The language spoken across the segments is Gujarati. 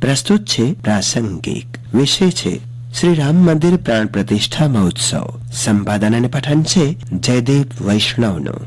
પ્રસ્તુત છે પ્રાસંગિક. વિષય છે શ્રી રામ મંદિર પ્રાણ પ્રતિષ્ઠા મહોત્સવ. સંપાદન અને પઠન છે જયદેવ વૈષ્ણવનું.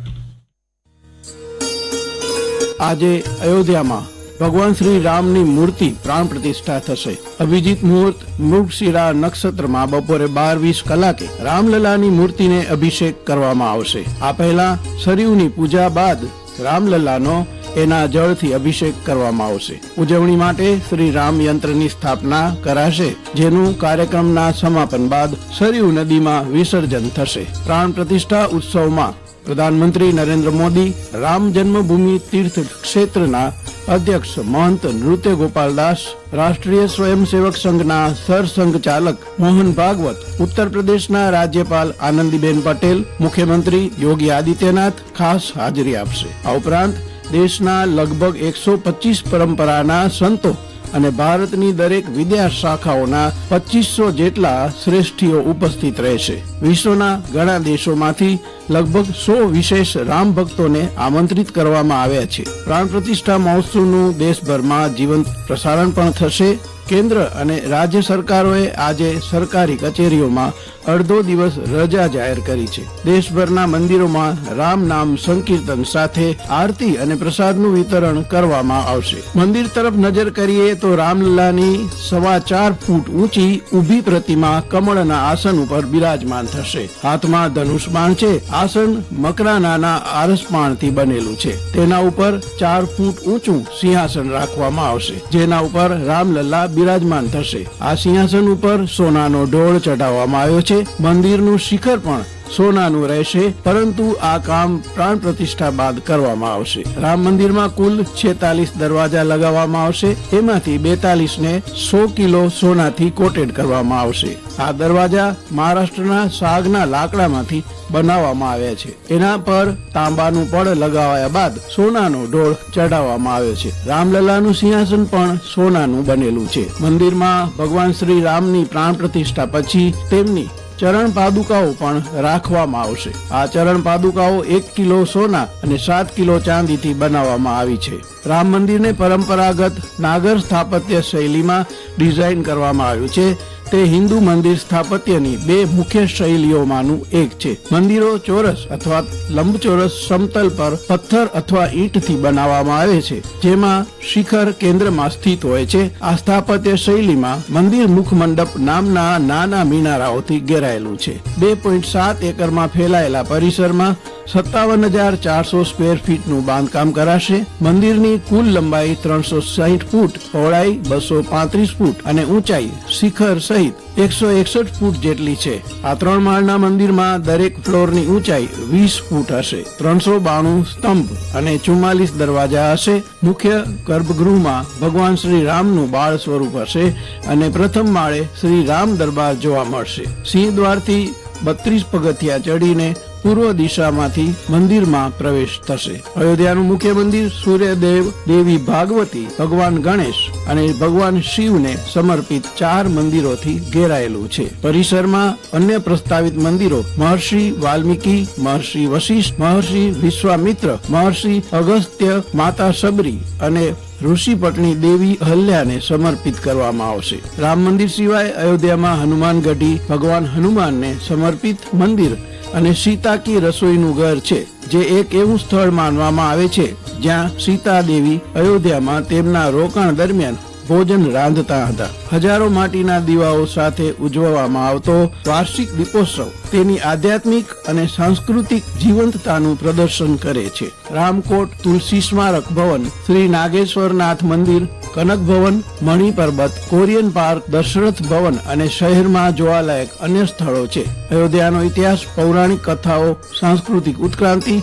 આજે અયોધ્યામાં ભગવાન શ્રી રામની મૂર્તિ પ્રાણ પ્રતિષ્ઠા થશે. અભિજીત મુહૂર્ત મૃગશિરા નક્ષત્રમાં બપોરે 12:20 કલાકે રામલલાની મૂર્તિને અભિષેક કરવામાં આવશે. આ પહેલા સરયુની પૂજા બાદ રામલલાનો એના જળથી અભિષેક કરવામાં આવશે. ઉજવણી માટે શ્રી રામ યંત્રની સ્થાપના કરાશે, જેનું કાર્યક્રમના સમાપન બાદ સરયુ નદીમાં વિસર્જન થશે. પ્રાણ પ્રતિષ્ઠા ઉત્સવમાં પ્રધાનમંત્રી નરેન્દ્ર મોદી, રામ જન્મભૂમિ તીર્થ ક્ષેત્રના અધ્યક્ષ મહંત નૃત્ય ગોપાલદાસ, રાષ્ટ્રીય સ્વયંસેવક સંઘના સરસંઘ ચાલક મોહન ભાગવત, ઉત્તર પ્રદેશના રાજ્યપાલ આનંદીબેન પટેલ, મુખ્યમંત્રી યોગી આદિત્યનાથ ખાસ હાજરી આપશે. આ ઉપરાંત દેશના લગભગ 125 પરંપરાના સંતો અને ભારતની દરેક વિદ્યા શાખાઓના 2500 જેટલા શ્રેષ્ઠીઓ ઉપસ્થિત રહેશે. વિશ્વના ઘણા દેશોમાંથી લગભગ 100 વિશેષ રામ ભક્તોને આમંત્રિત કરવામાં આવ્યા છે. પ્રાણ પ્રતિષ્ઠા મહોત્સવનું દેશભરમાં જીવંત પ્રસારણ પણ થશે. કેન્દ્ર અને રાજ્ય સરકારોએ આજે સરકારી કચેરીઓમાં અડધો દિવસ રજા જાહેર કરી છે. દેશભરના મંદિરોમાં રામ નામ સંકીર્તન સાથે આરતી અને પ્રસાદનું વિતરણ કરવામાં આવશે. મંદિર તરફ નજર કરીએ તો રામલલાની 4.25 ફૂટ ઊંચી ઊભી પ્રતિમા કમળના આસન ઉપર બિરાજમાન થશે. હાથમાં ધનુષ બાણ છે. આસન મકરાનાના આરસપાણથી બનેલું છે. તેના ઉપર 4 ફૂટ ઊંચું સિંહાસન રાખવામાં આવશે, જેના ઉપર રામલલા બિરાજમાન થશે. આ સિંહાસન ઉપર સોનાનો ઢોળ ચઢાવવામાં આવ્યો છે. મંદિરનું શિખર પણ સોનાનું રહેશે, પરંતુ આ કામ પ્રાણ પ્રતિષ્ઠા બાદ કરવામાં આવશે. રામ મંદિરમાં કુલ 46 દરવાજા લગાવવામાં આવશે. એમાંથી 42 ને 100 કિલો સોનાથી કોટેડ કરવામાં આવશે. આ દરવાજા મહારાષ્ટ્રના સાગના લાકડામાંથી બનાવવામાં આવ્યા છે. એના પર તાંબાનું પડ લગાવ્યા બાદ સોનાનો ઢોળ ચઢાવવામાં આવ્યો છે. રામલલાનું સિંહાસન પણ સોનાનું બનેલું છે. મંદિરમાં ભગવાન શ્રી રામની પ્રાણ પ્રતિષ્ઠા પછી તેમની ચરણ પાદુકાઓ પણ રાખવામાં આવશે. આ ચરણ પાદુકાઓ 1 કિલો સોના અને 7 કિલો ચાંદીથી બનાવવામાં આવી છે. રામ મંદિરને પરંપરાગત નાગર સ્થાપત્ય શૈલીમાં ડિઝાઇન કરવામાં આવ્યું છે. તે હિન્દુ મંદિર સ્થાપત્યની 2 મુખ્ય શૈલીઓમાંનું એક છે. મંદિરો ચોરસ અથવા લંબચોરસ સમતલ પર પથ્થર અથવા ઈંટથી બનાવવામાં આવે છે, જેમાં શિખર કેન્દ્રમાં સ્થિત હોય છે. આ સ્થાપત્ય શૈલીમાં મંદિર મુખ મંડપ નામના નાના મિનારાઓથી ઘેરાયેલું છે. 2.7 એકરમાં ફેલાયેલા પરિસરમાં 57,400 સ્ક્વેર ફીટનું બાંધકામ કરાશે. મંદિરની કુલ લંબાઈ 360 ફૂટ, પહોળાઈ 235 ફૂટ અને ઊંચાઈ શિખર સહિત 161 ફૂટ જેટલી છે. આ 3 માળના મંદિરમાં દરેક ફ્લોરની ઊંચાઈ 20 ફૂટ હશે. 392 સ્તંભ અને 44 દરવાજા હશે. મુખ્ય ગર્ભગૃહમાં ભગવાન શ્રી રામનું બાળ સ્વરૂપ હશે અને પ્રથમ માળે શ્રી રામ દરબાર જોવા મળશે. સિંહ દ્વારથી 32 પગથિયા ચડીને પૂર્વ દિશામાંથી મંદિરમાં પ્રવેશ થશે. અયોધ્યાનું મુખ્ય મંદિર સૂર્યદેવ, દેવી ભાગવતી, ભગવાન ગણેશ અને ભગવાન શિવને સમર્પિત 4 મંદિરોથી ઘેરાયેલું છે. પરિસરમાં અન્ય પ્રસ્તાવિત મંદિરો મહર્ષિ વાલ્મીકી, મહર્ષિ વશિષ્ઠ, મહર્ષિ વિશ્વામિત્ર, મહર્ષિ અગસ્ત્ય, માતા સબરી અને ઋષિ પત્ની દેવી અહલ્યાને સમર્પિત કરવામાં આવશે. રામ મંદિર સિવાય અયોધ્યામાં હનુમાન ગઢી, ભગવાન હનુમાનને સમર્પિત મંદિર અને સીતા કી રસોઈનું ઘર છે, જે એક એવું સ્થળ માનવામાં આવે છે જ્યાં સીતા દેવી અયોધ્યામાં તેમના રોકાણ દરમિયાન ભોજન રાંધતા હતા. હજારો માટીના દીવાઓ સાથે ઉજવવામાં આવતો વાર્ષિક દીપોત્સવ તેની આધ્યાત્મિક અને સાંસ્કૃતિક જીવંતતાનું પ્રદર્શન કરે છે. રામકોટ તુલસી સ્મારક ભવન, શ્રી નાગેશ્વરનાથ મંદિર, કનક ભવન, મણિ પર્વત, કોરિયન પાર્ક, દશરથ ભવન અને શહેરમાં જોવાલાયક અન્ય સ્થળો છે. અયોધ્યાનો ઇતિહાસ પૌરાણિક કથાઓ, સાંસ્કૃતિક ઉત્ક્રાંતિ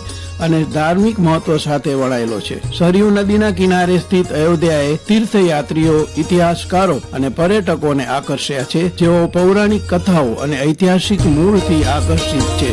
અને ધાર્મિક મહત્વ સાથે વણાયેલો છે. સરયુ નદીના કિનારે સ્થિત અયોધ્યાએ તીર્થયાત્રીઓ, ઇતિહાસકારો અને પર્યટકોને આકર્ષ્યા છે, જેઓ પૌરાણિક કથાઓ અને ઐતિહાસિક મૂળથી આકર્ષિત છે.